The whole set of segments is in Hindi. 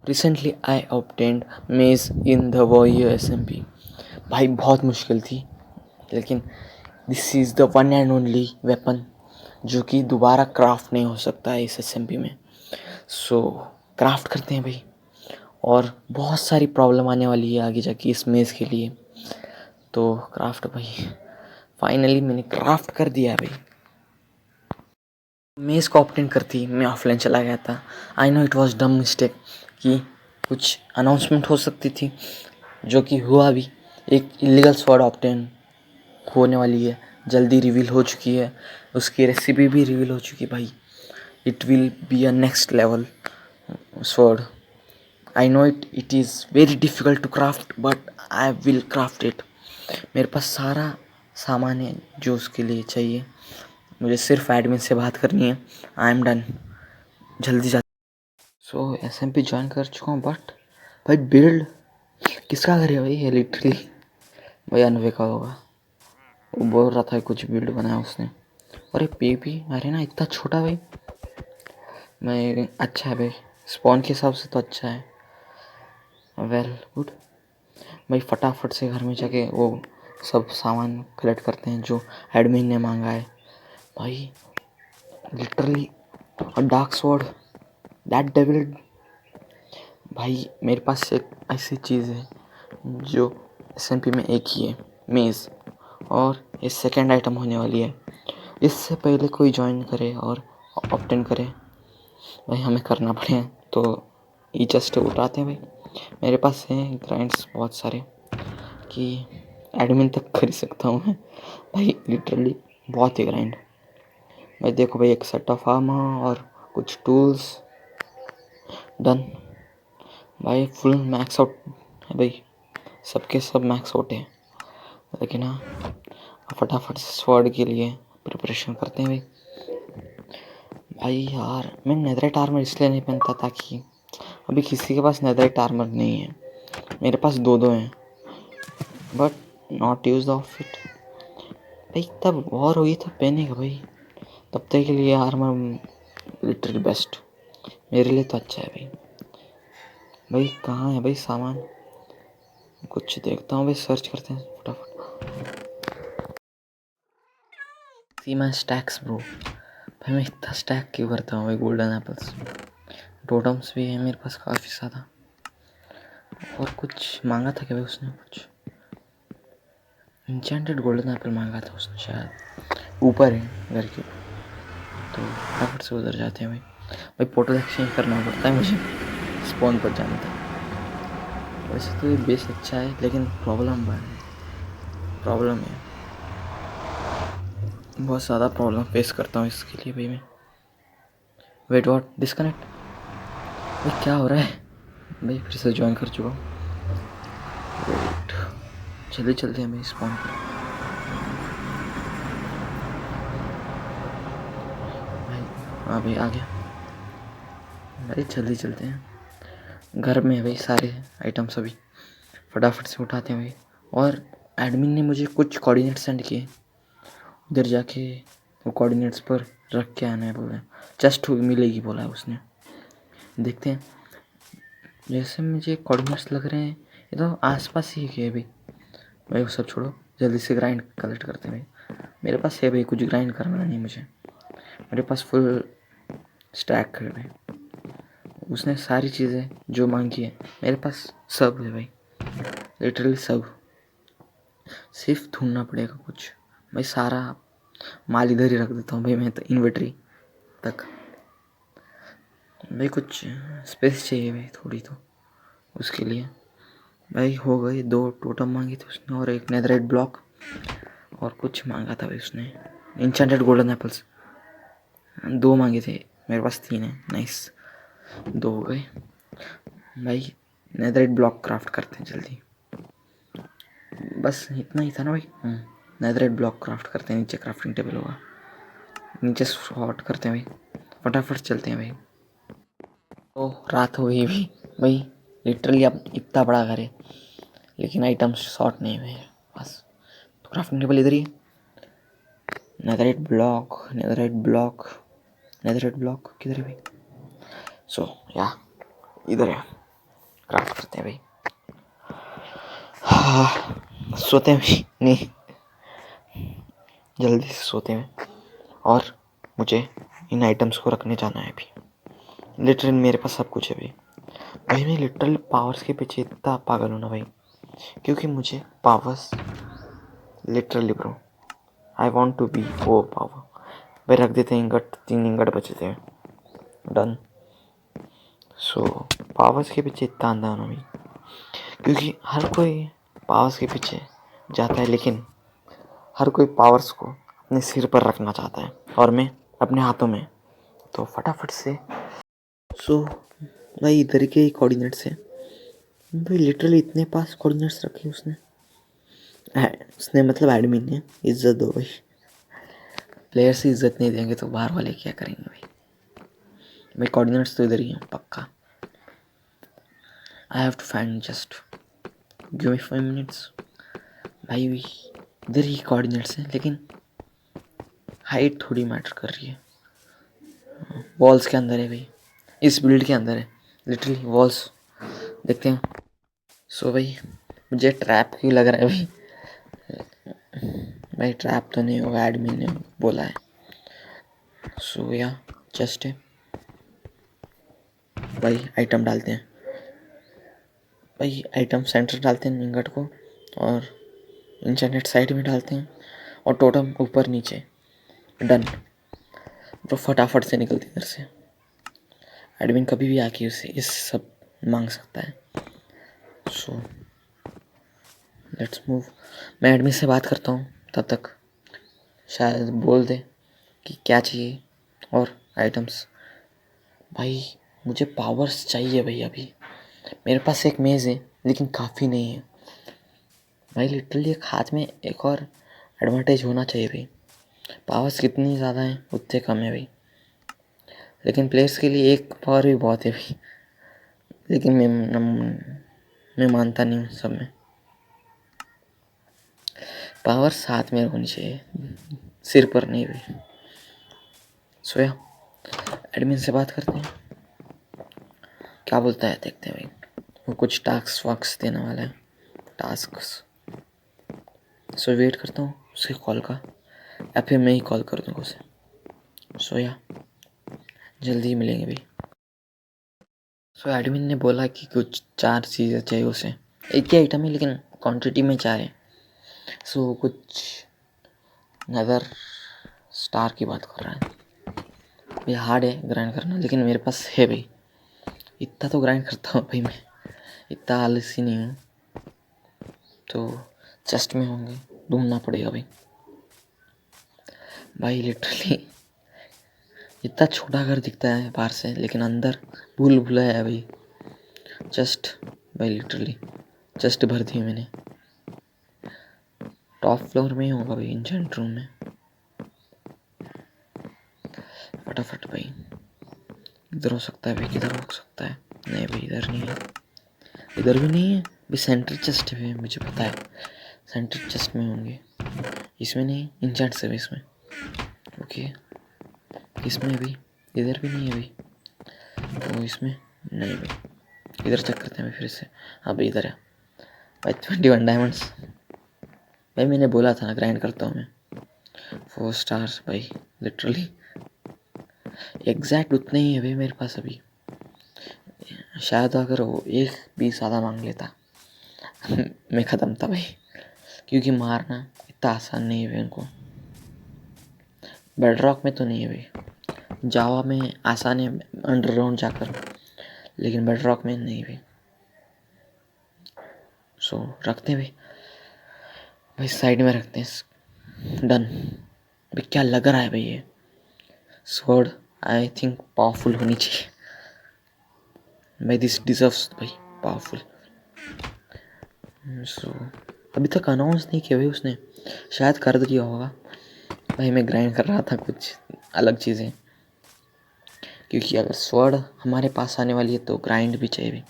रिसेंटली आई ऑब्टेन्ड मेज इन द वॉरियर एसएमपी। भाई बहुत मुश्किल थी, लेकिन this is the one and only weapon जो कि दोबारा क्राफ्ट नहीं हो सकता है इस एसएमपी में। सो क्राफ्ट करते हैं भाई, और बहुत सारी प्रॉब्लम आने वाली है आगे जाके इस मेज़ के लिए। तो क्राफ्ट भाई, फाइनली मैंने क्राफ्ट कर दिया भाई। मेज़ को ऑप्टेन करती मैं ऑफलाइन चला गया था। आई नो इट वॉज डम मिस्टेक कि कुछ अनाउंसमेंट हो सकती थी, जो कि हुआ भी। एक इलीगल स्वॉर्ड ऑप्टेन होने वाली है, जल्दी रिवील हो चुकी है, उसकी रेसिपी भी रिवील हो चुकी है भाई। It will be a next level sword. I know it is very difficult to craft, but I will craft it. मेरे पास सारा सामान है जो उसके लिए चाहिए, मुझे सिर्फ एडमिन से बात करनी है। आई एम डन, जल्दी जा। सो एसएमपी ज्वाइन कर चुका हूँ, बट भाई बिल्ड किसका घर है भाई? ये लिटरली भाई अनवे का होगा। वो बोल रहा था कुछ बिल्ड बनाया उसने। अरे पीपी, अरे ना इतना छोटा भाई। मैं अच्छा है भाई, स्पॉन के हिसाब से तो अच्छा है। वेल गुड भाई, फटाफट से घर में जाके वो सब सामान कलेक्ट करते हैं जो एडमिन ने मांगा है भाई। Literally a dark sword, that devil. भाई मेरे पास एक ऐसी चीज़ है जो एसएमपी में एक ही है, मेज़, और ये सेकंड आइटम होने वाली है। इससे पहले कोई ज्वाइन करे और ऑप्टेन करे भाई, हमें करना पड़े, तो ये जस्ट उठाते हैं भाई। मेरे पास हैं ग्राइंड्स बहुत सारे कि एडमिन तक खरीद सकता हूँ मैं भाई, लिटरली बहुत ही ग्राइंड भाई। देखो भाई, एक सेट ऑफ आर्मर और कुछ टूल्स, डन भाई। फुल मैक्स आउट है भाई, सबके सब मैक्स आउट है। लेकिन हाँ, फटाफट से स्वॉर्ड के लिए प्रिपरेशन करते हैं भाई। भाई यार, मैं नेदराइट आर्मर इसलिए नहीं पहनता ताकि अभी किसी के पास नेदराइट आर्मर नहीं है। मेरे पास दो दो हैं, but not use the outfit भाई। तब वॉर होगी तब पहनेगा भाई, तब तक के लिए आर्मर लिटरली बेस्ट मेरे लिए तो अच्छा है भाई। भाई कहाँ है भाई सामान? कुछ देखता हूँ भाई, सर्च करते हैं फटाफट। सी माई स्टैक्स ब्रो। भाई मैं इतना स्टैक क्यों करता हूँ भाई? गोल्डन एप्पल्स, टोटम्स भी है मेरे पास काफ़ी ज़्यादा। और कुछ मांगा था क्या भाई उसने? कुछ इंचेंटेड गोल्डन एप्पल मांगा था उसने शायद, ऊपर है घर के। तो फटाफट से उधर जाते हैं भाई। भाई पोर्टल एक्सचेंज करना पड़ता है मुझे स्पॉन पर जाने तक। वैसे तो ये बेस अच्छा है, लेकिन प्रॉब्लम है, बहुत ज़्यादा प्रॉब्लम फेस करता हूँ इसके लिए भाई मैं। Wait what? डिस्कनेक्ट भाई, क्या हो रहा है भाई? फिर से ज्वाइन कर चुका हूँ। वेट, जल्दी चलते हैं भाई स्पॉन पर। भाई हाँ भाई, आ गया भाई, जल्दी चलते हैं। घर में है भाई सारे आइटम सभी, फटाफट से उठाते हैं भाई। और एडमिन ने मुझे कुछ कोऑर्डिनेट सेंड किए, उधर जाके वो कोऑर्डिनेट्स पर रख के आना है बोला है। चेस्ट मिलेगी बोला है उसने, देखते हैं। जैसे मुझे कोऑर्डिनेट्स लग रहे हैं ये तो आसपास ही है भाई। भाई वो सब छोड़ो, जल्दी से ग्राइंड कलेक्ट करते हैं भाई। मेरे पास है भाई, कुछ ग्राइंड करना नहीं मुझे, मेरे पास फुल स्टैक है भाई। उसने सारी चीज़ें जो मांगी है मेरे पास सब है भाई, लिटरली सब। सिर्फ ढूंढना पड़ेगा कुछ भाई। सारा माल इधर ही रख देता हूँ भाई मैं तो, इन्वेंटरी तक। भाई कुछ स्पेस चाहिए भाई थोड़ी, तो उसके लिए भाई हो गए। दो टोटम मांगी थी उसने, और एक नेदराइट ब्लॉक, और कुछ मांगा था भाई उसने, इंचेंटेड गोल्डन एप्पल्स दो मांगे थे। मेरे पास तीन है, नाइस, दो हो गए भाई। नेदराइट ब्लॉक क्राफ्ट करते हैं जल्दी, बस इतना ही था ना भाई। नेदराइट ब्लॉक क्राफ्ट करते हैं, नीचे क्राफ्टिंग टेबल होगा, नीचे शॉर्ट करते हैं भाई, फटाफट चलते हैं भाई। तो रात हो गई भी भाई, लिटरली अब इतना बड़ा घर है लेकिन आइटम्स शॉर्ट नहीं हुए बस। तो क्राफ्टिंग टेबल इधर ही, netherite block, netherite block, netherite block किधर है भाई? सो या इधर है। करते हैं भाई। हाँ, सोते हैं भाई, नहीं जल्दी से सोते हैं। और मुझे इन आइटम्स को रखने जाना है अभी। लिटरली मेरे पास सब कुछ है भाई मैं लिटरली पावर्स के पीछे इतना पागल हूँ ना भाई, क्योंकि मुझे powers literally bro I want to be वो पावर भाई। रख देते हैं इंगट, 3 इंगट बचे थे, डन। सो पावर्स के पीछे इतना अंधा होना भाई, क्योंकि हर कोई पावर्स के पीछे जाता है, लेकिन हर कोई पावर्स को अपने सिर पर रखना चाहता है और मैं अपने हाथों में। तो फटाफट से भाई इधर के ही कोऑर्डिनेट्स है भाई, लिटरली इतने पास कोऑर्डिनेट्स रखे उसने मतलब एडमिन ने। इज्जत दो भाई, प्लेयर से इज्जत नहीं देंगे तो बाहर वाले क्या करेंगे भाई कोऑर्डिनेट्स तो इधर ही हैं पक्का। I have to find, just give me 5 minutes भाई। इधर ही कोऑर्डिनेट्स हैं, लेकिन हाइट थोड़ी मैटर कर रही है। वॉल्स के अंदर है भाई, इस बिल्ड के अंदर है लिटरली वॉल्स, देखते हैं। भाई मुझे ट्रैप क्यों लग रहा है भाई ट्रैप तो नहीं होगा, एडमिन ने बोला है। या जस्ट है भाई, आइटम डालते हैं भाई, आइटम सेंटर डालते हैं इंगट को, और इंटरनेट साइड में डालते हैं, और टोटम ऊपर नीचे, डन। तो फटाफट से निकलते इधर से। एडमिन कभी भी आके उसे इस सब मांग सकता है। Let's move. मैं एडमिन से बात करता हूँ, तब तक शायद बोल दे कि क्या चाहिए और आइटम्स। भाई मुझे पावर्स चाहिए भाई अभी। मेरे पास एक मेज़ है, लेकिन काफ़ी नहीं है भाई। लिटरली एक हाथ में एक और एडवांटेज होना चाहिए भाई। पावर्स कितनी ज़्यादा हैं उतने कम है भाई, लेकिन प्लेयर्स के लिए एक पावर भी बहुत है भाई। लेकिन मैं मानता नहीं हूँ सब में। पावर साथ में होनी चाहिए, सिर पर नहीं भाई। सोया एडमिन से बात करते हैं, क्या बोलता है देखते हैं भाई। वो कुछ टास्क वाक्स देने वाला है, टास्क्स। वेट करता हूँ उसके कॉल का, या फिर मैं ही कॉल कर दूँगा उसे। सोया जल्दी ही मिलेंगे भाई। एडमिन ने बोला कि कुछ 4 चीज़ें चाहिए उसे। एक ही आइटम है लेकिन क्वांटिटी में 4 है। कुछ नदर स्टार की बात कर रहा है भाई। हार्ड है ग्राइंड करना, लेकिन मेरे पास है भाई। इतना तो ग्राइंड करता हूँ भाई मैं, इतना आलसी नहीं हूँ। तो चेस्ट में होंगे, ढूंढना पड़ेगा भाई लिटरली इतना छोटा घर दिखता है बाहर से, लेकिन अंदर भूल भुलाया है भाई। चेस्ट भाई लिटरली चेस्ट भर दी है मैंने। टॉप फ्लोर में ही होगा भाई, इंजेंट रूम में। फटाफट भाई, इधर हो सकता है भाई, किधर हो सकता है? नहीं भाई इधर नहीं है, इधर भी नहीं है भाई। सेंटर चेस्ट है मुझे पता है, सेंटर चेस्ट में होंगे। इसमें नहीं, इंजेंट से इसमें। ओके इसमें भी, इधर भी नहीं है भाई। तो इसमें नहीं भाई, इधर चेक करते हैं भाई फिर से। हाँ भाई इधर है भाई, 21 डायमंड्स भाई। मैंने बोला था ना ग्राइंड करता हूँ मैं। 4 स्टार्स भाई, लिटरली एग्जैक्ट उतने ही है भाई मेरे पास अभी। शायद अगर वो एक भी ज़्यादा मांग लेता मैं ख़त्म था भाई, क्योंकि मारना इतना आसान नहीं है भाई उनको। बेडरॉक में तो नहीं है भाई, जावा में आसान है अंडरग्राउंड जाकर, लेकिन बेडरॉक में नहीं भाई। रखते हैं भाई साइड में रखते हैं, डन। भाई क्या लग रहा है भाई ये स्वॉर्ड? आई थिंक पावरफुल होनी चाहिए भाई, दिस डिजर्व्स भाई पावरफुल। अभी तक अनाउंस नहीं किया भाई उसने, शायद कर दिया होगा भाई। मैं ग्राइंड कर रहा था कुछ अलग चीज़ें, क्योंकि अगर स्वॉर्ड हमारे पास आने वाली है तो ग्राइंड भी चाहिए भाई,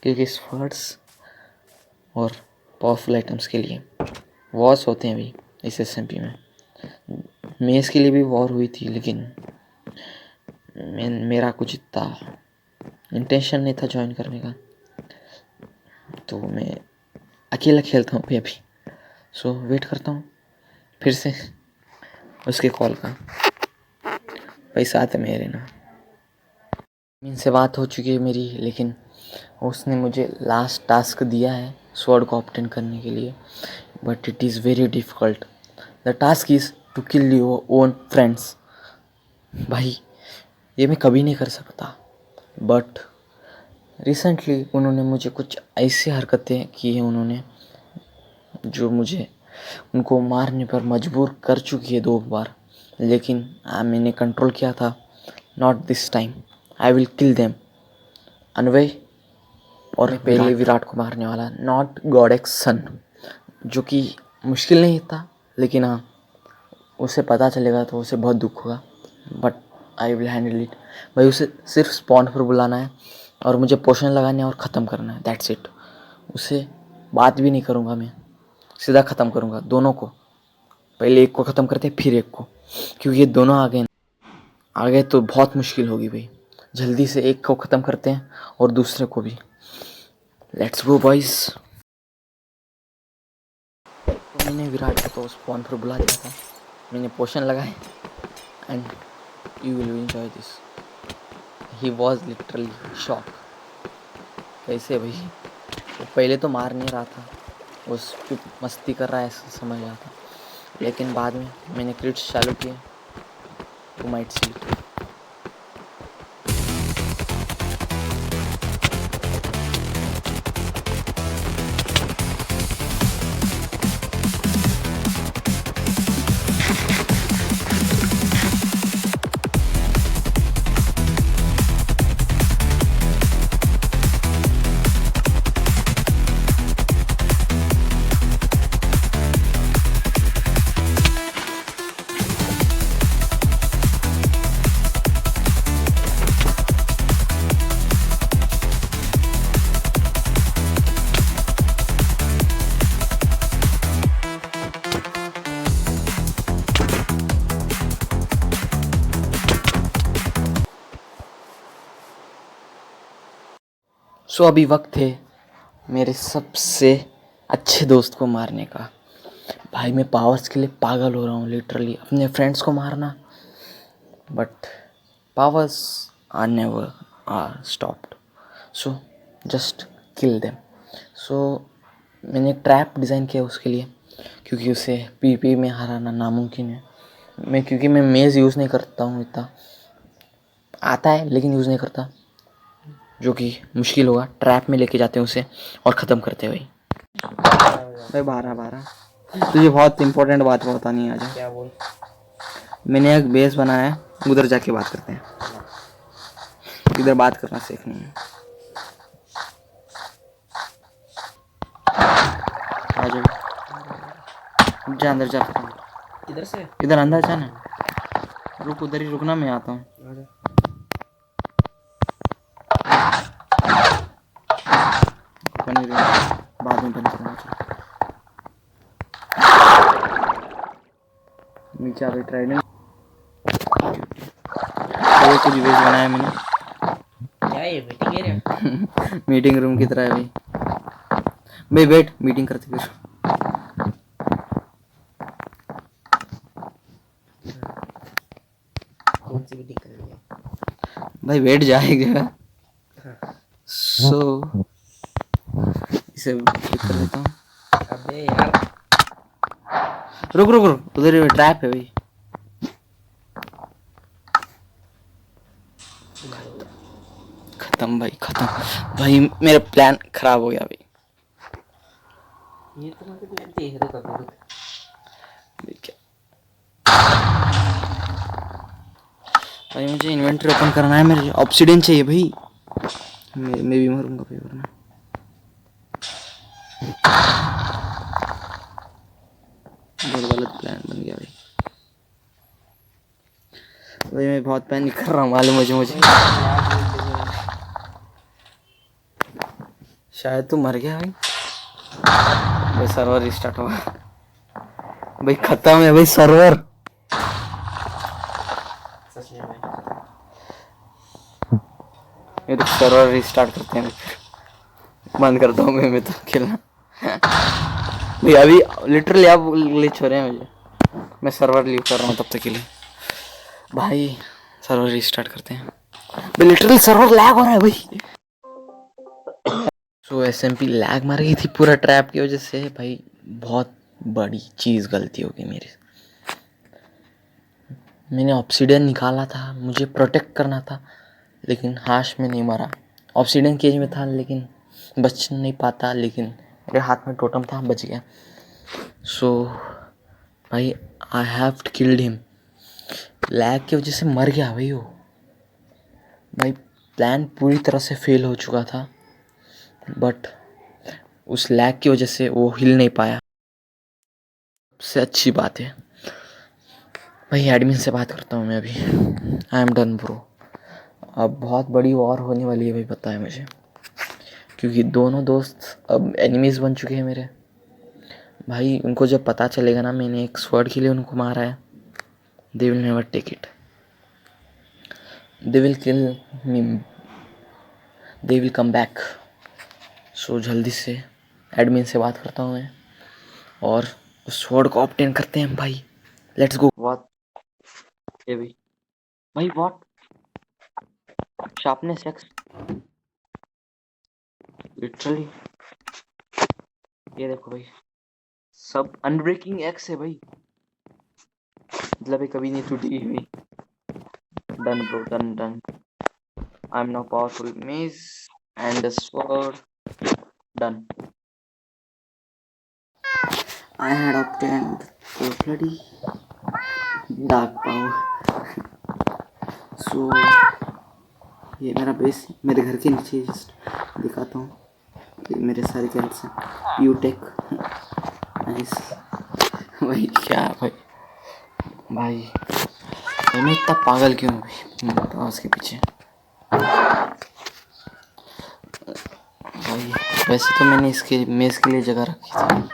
क्योंकि स्वॉर्ड्स और पावरफुल आइटम्स के लिए वॉर्स होते हैं भाई इस SMP में। मेस के लिए भी वॉर हुई थी, लेकिन मेरा कुछ इतना इंटेंशन नहीं था ज्वाइन करने का। तो मैं अकेला खेलता हूँ अभी। सो वेट करता हूँ फिर से उसके कॉल का। भाई साथ है मेरे ना, इनसे बात हो चुकी है मेरी, लेकिन उसने मुझे लास्ट टास्क दिया है स्वॉर्ड को ऑब्टेन करने के लिए, but it is very difficult. The task is to kill your own friends. भाई ये मैं कभी नहीं कर सकता, बट रिसेंटली उन्होंने मुझे कुछ ऐसी हरकतें की हैं उन्होंने, जो मुझे उनको मारने पर मजबूर कर चुकी है 2 बार, लेकिन मैंने कंट्रोल किया था। Not this time, I will kill them Anvay. और मैं पहले विराट को मारने वाला, नॉट गॉड एक्स सन, जो कि मुश्किल नहीं था, लेकिन हाँ उसे पता चलेगा तो उसे बहुत दुख होगा, but I will handle it. भाई उसे सिर्फ स्पॉन पर बुलाना है और मुझे पोशन लगाने और ख़त्म करना है, दैट्स इट। उसे बात भी नहीं करूँगा, मैं सीधा ख़त्म करूँगा दोनों को। पहले एक को ख़त्म करते फिर एक को, क्योंकि ये दोनों आ गए तो बहुत मुश्किल होगी भाई। जल्दी से एक को ख़त्म करते हैं और दूसरे को भी। Let's go boys. तो मैंने विराट को तो स्पॉन पर बुला दिया था, मैंने पोशन लगाए, and you will enjoy this. He was literally shock. कैसे भाई, वो पहले तो मार नहीं रहा था, उस पर मस्ती कर रहा है ऐसा समझ रहा था, लेकिन बाद में मैंने क्रिट्स चालू किए टू माइट सी। सो अभी वक्त है मेरे सबसे अच्छे दोस्त को मारने का। भाई मैं पावर्स के लिए पागल हो रहा हूँ लिटरली, अपने फ्रेंड्स को मारना, but powers are never are stopped, so just kill them. So मैंने एक ट्रैप डिज़ाइन किया उसके लिए, क्योंकि उसे पीपी में हराना नामुमकिन है। क्योंकि मैं मेज़ यूज़ नहीं करता हूँ, इतना आता है लेकिन यूज़ नहीं करता, जो कि मुश्किल होगा। ट्रैप में लेके जाते हैं उसे और ख़त्म करते हैं भाई। 12 तुझे बहुत इंपॉर्टेंट बात बतानी है आज। क्या बोल? मैंने एक बेस बनाया है, उधर जाके बात करते हैं। इधर बात करना सीखनी है। आ जाओ, जा अंदर जा। इधर से इधर अंदर जाना, रुक उधर ही रुकना, मैं आता हूँ। बाद में बंद करना चाहिए। नीचे आ गई ट्राइडेंट। ये कुछ बेस बनाया मैंने। क्या ये मीटिंग एरिया? मीटिंग रूम की तरह है भाई। भाई वेट, मीटिंग करते फिर। कौन सी मीटिंग करेंगे भाई? वेट जाएगा। सो इसे कर देता हूँ। अबे यार रुक रुक रुक, उधर ट्रैप है भाई। खत्म भाई, खत्म भाई, मेरा प्लान खराब हो गया भाई। ये तो मतलब देख रहे कब क्या भाई, मुझे इन्वेंटरी ओपन करना है, मेरे ऑब्सिडियन चाहिए भाई। मैं भी मरूंगा भाई वरना। बहुत गलत प्लान बन गया भाई। भाई मैं बहुत पैनिक कर रहा हूँ, मालूम मुझे शायद तू मर गया भाई। भाई सर्वर रिस्टार्ट होगा भाई, खत्म है भाई सर्वर। ये तो सर्वर रिस्टार्ट करते हैं फिर। बंद करता हूँ मैं तो खेलना। भाई अभी लिटरली अब ग्लिच हो रहे हैं मुझे। मैं सर्वर लीव कर रहा हूँ तब तक के लिए। भाई सर्वर रिस्टार्ट करते हैं। भाई लिटरली सर्वर लैग हो रहा है भाई। सो SMP लैग मार गई थी पूरा ट्रैप की वजह से। भाई बहुत बड़ी चीज़ गलती हो गई मेरी। मैंने ऑब्सीडियन निकाला था, मुझे प्रोटेक्ट करना था, लेकिन हाश में नहीं मरा। ऑब्सीडियन केज में था लेकिन बच नहीं पाता, लेकिन मेरे हाथ में टोटम था, बच गया। सो भाई I have killed him. Lag की वजह से मर गया भाई वो। भाई प्लान पूरी तरह से फेल हो चुका था, बट उस लैग की वजह से वो हिल नहीं पाया। सबसे अच्छी बात है भाई, एडमिन से बात करता हूँ मैं अभी। I am done bro. अब बहुत बड़ी वॉर होने वाली है भाई, पता है मुझे, क्योंकि दोनों दोस्त अब एनिमीज़ बन चुके हैं मेरे। भाई उनको जब पता चलेगा ना मैंने एक स्वर्ड के लिए उनको मारा है, they will never take it, they will kill me, they will come back. So जल्दी से एडमिन से बात करता हूँ मैं और उस स्वॉर्ड को ऑब्टेन करते हैं भाई। Let's go. व्हाट ये भाई व्हाट शार्पनेस एक्स, लिटरली ये देखो भाई, सब अनब्रेकिंग एक्स है भाई, मतलब ये कभी नहीं टूटी भाई। Done bro, done done. I am now powerful mace and sword, done. I had obtained the bloody dark power. So ये मेरा बेस मेरे घर के नीचे जस्ट दिखाता हूँ, ये मेरे सारे कैंट्स हैं। यूटेक नाइस। भाई क्या भाई, भाई मैं इतना पागल क्यों हूँ भाई उसके पीछे। भाई वैसे तो मैंने इसके मेज़ के लिए जगह रखी थी,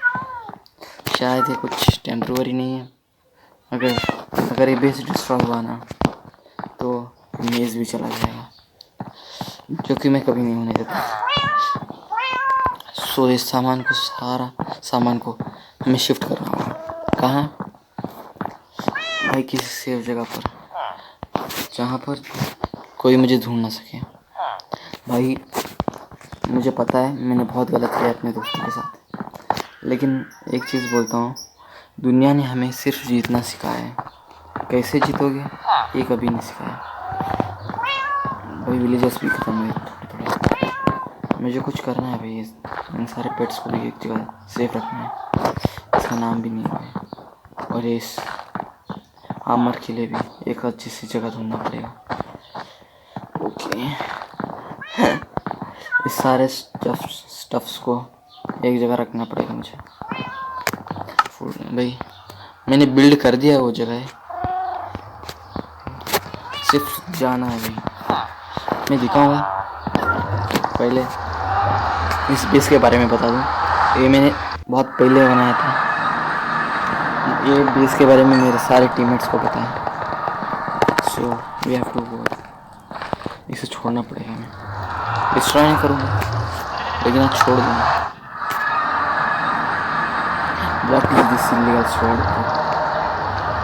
शायद ये कुछ टेम्प्रोरी नहीं है। अगर ये बेस डिस्ट्रॉय हुआ ना तो मेज़ भी चला जाएगा, जो कि मैं कभी नहीं होने देता। सो इस सारा सामान को हमें शिफ्ट करना होगा। कहाँ भाई? किसी सेफ जगह पर, जहाँ पर कोई मुझे ढूंढ ना सके। भाई मुझे पता है मैंने बहुत गलत किया अपने दोस्तों के साथ, लेकिन एक चीज़ बोलता हूँ, दुनिया ने हमें सिर्फ जीतना सिखाया है, कैसे जीतोगे ये कभी नहीं सिखाया। भाई विलेजर्स भी ख़त्म हुए थोड़े। मुझे कुछ करना है भाई, इन सारे पेट्स को भी एक जगह सेफ रखना है। इसका नाम भी नहीं है भाई, और इस आमर के लिए भी एक अच्छी सी जगह ढूंढना पड़ेगा। ओके इस सारे स्टफ्स को एक जगह रखना पड़ेगा मुझे। भाई मैंने बिल्ड कर दिया वो जगह, सिर्फ जाना है भाई। मैं दिखाऊंगा, पहले इस बेस के बारे में बता दूं, ये मैंने बहुत पहले बनाया था। ये बेस के बारे में मेरे सारे टीममेट्स को पता है। So we have to go. इसे छोड़ना पड़ेगा, मैं डिस्ट्रॉय नहीं करूँगा लेकिन आज छोड़ दूँगा। What is this illegal sword?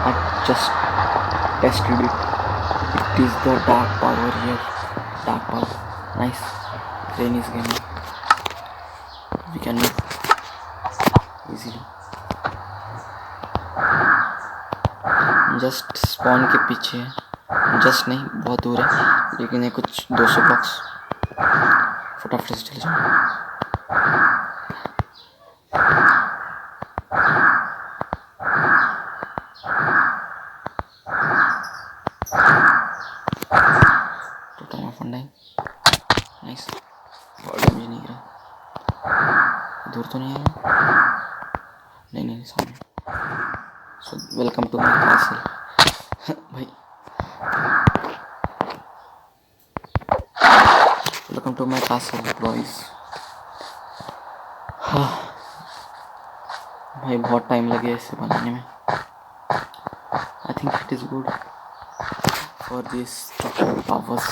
I just tested it. It is the dark power here. Dark power. Nice. Rain is gaming. We can move easily. Just spawn के पीछे, जस्ट नहीं बहुत दूर है, लेकिन ये कुछ 200 ब्लॉक्स। फटाफट से चले जाओ। नाइस, बहुत डैमेज नहीं गिरा। दूर तो नहीं है? नहीं सामने। So welcome to my castle. भाई welcome to my castle boys. भाई बहुत टाइम लगे इसे बनाने में। I think it is good for this powers.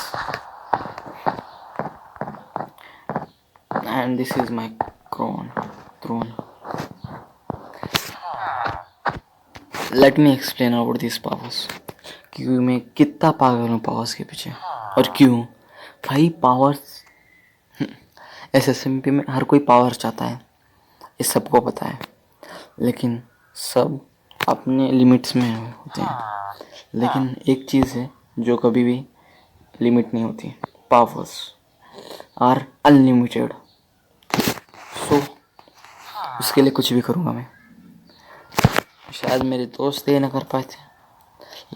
and this is my throne. Let me explain about these powers. क्यों मैं कितना पागल हूँ पावर्स के पीछे, और क्यों भाई पावर्स SSMP में हर कोई पावर चाहता है, ये सबको पता है, लेकिन सब अपने लिमिट्स में होते हैं। लेकिन एक चीज़ है जो कभी भी लिमिट नहीं होती, पावर्स आर अनलिमिटेड। सो उसके लिए कुछ भी करूँगा मैं। शायद मेरे दोस्त ये ना कर पाए थे,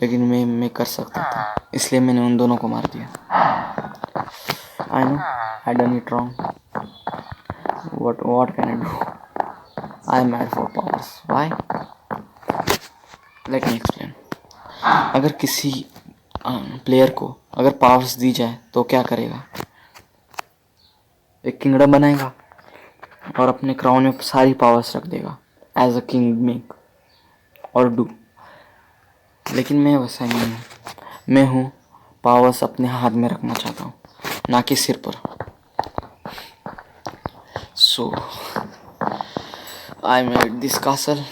लेकिन मैं कर सकता था, इसलिए मैंने उन दोनों को मार दिया। I know I done it wrong, what can I do? I am mad for powers. Why? Let me explain. अगर किसी प्लेयर को अगर पावर्स दी जाए तो क्या करेगा? एक किंगडम बनाएगा और अपने क्राउन में सारी पावर्स रख देगा एज अ किंग मेक और डू। लेकिन मैं वैसा नहीं हूँ, मैं हूँ पावर्स अपने हाथ में रखना चाहता हूँ, ना कि सिर पर। सो आई मेड दिस कासल।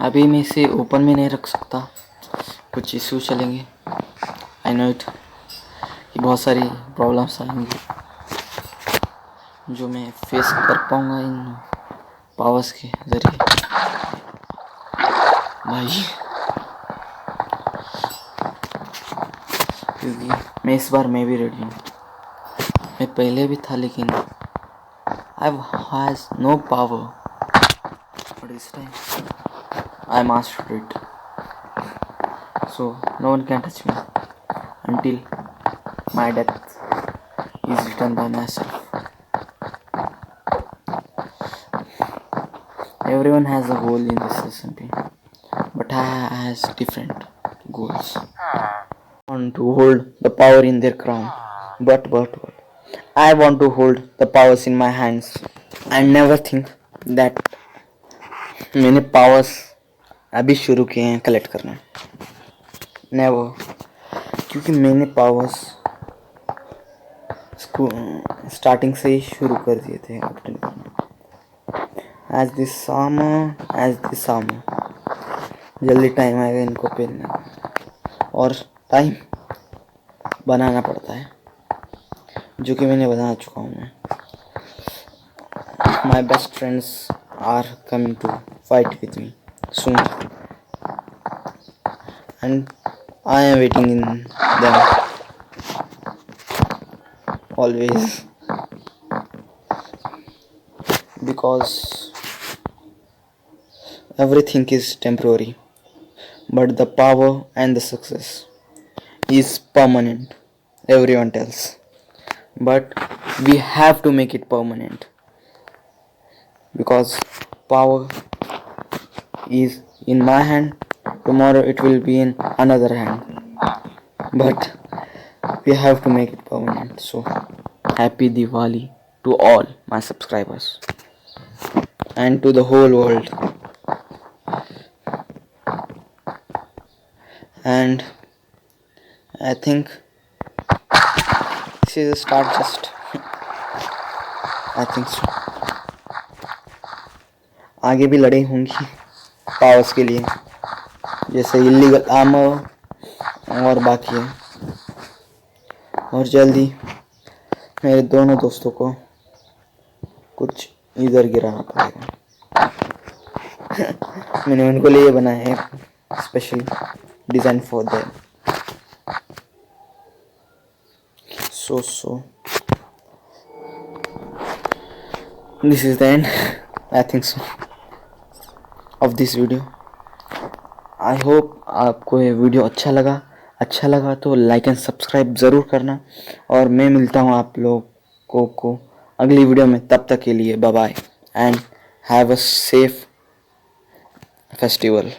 अभी मैं इसे ओपन में नहीं रख सकता, कुछ इशू चलेंगे। आई नो इट कि बहुत सारी प्रॉब्लम्स आएंगी जो मैं फेस कर पाऊँगा इन पावर्स के ज़रिए। भाई क्योंकि मैं इस बार मैं भी रेडी हूँ। मैं पहले भी था लेकिन I has no power, but this time I mastered it. So no one can touch me until my death is written by myself. Everyone has a goal in this SMP, but I has different goals. I want to hold the power in their crown, but I want to hold the powers in my hands. I never think that मैंने powers अभी शुरू किए हैं कलेक्ट करना, नेवर, क्योंकि मैंने पावर्स स्टार्टिंग से ही शुरू कर दिए थे ऑब्टेन करना। एज दिस सामर जल्दी टाइम आएगा इनको पहनने का, और टाइम बनाना पड़ता है, जो कि मैंने बना चुका हूँ मैं। My best friends are coming to fight with me soon, and I am waiting in them always, because everything is temporary, but the power and the success is permanent, everyone tells, but we have to make it permanent, because power is in my hand, tomorrow it will be in another hand, but we have to make it permanent. So happy Diwali to all my subscribers and to the whole world. And I think this is a start, just I think so. आगे भी लड़ाई होंगी पावर्स के लिए, जैसे इलीगल आर्मर और बाकी है, और जल्दी मेरे दोनों दोस्तों को कुछ इधर गिराना पड़ेगा। मैंने उनको लिए बनाया है special design for them. So this is the end, I think so, of this video. I hope आपको ये वीडियो अच्छा लगा तो लाइक एंड सब्सक्राइब ज़रूर करना, और मैं मिलता हूँ आप लोगों को अगली वीडियो में। तब तक के लिए bye bye and have a safe festival.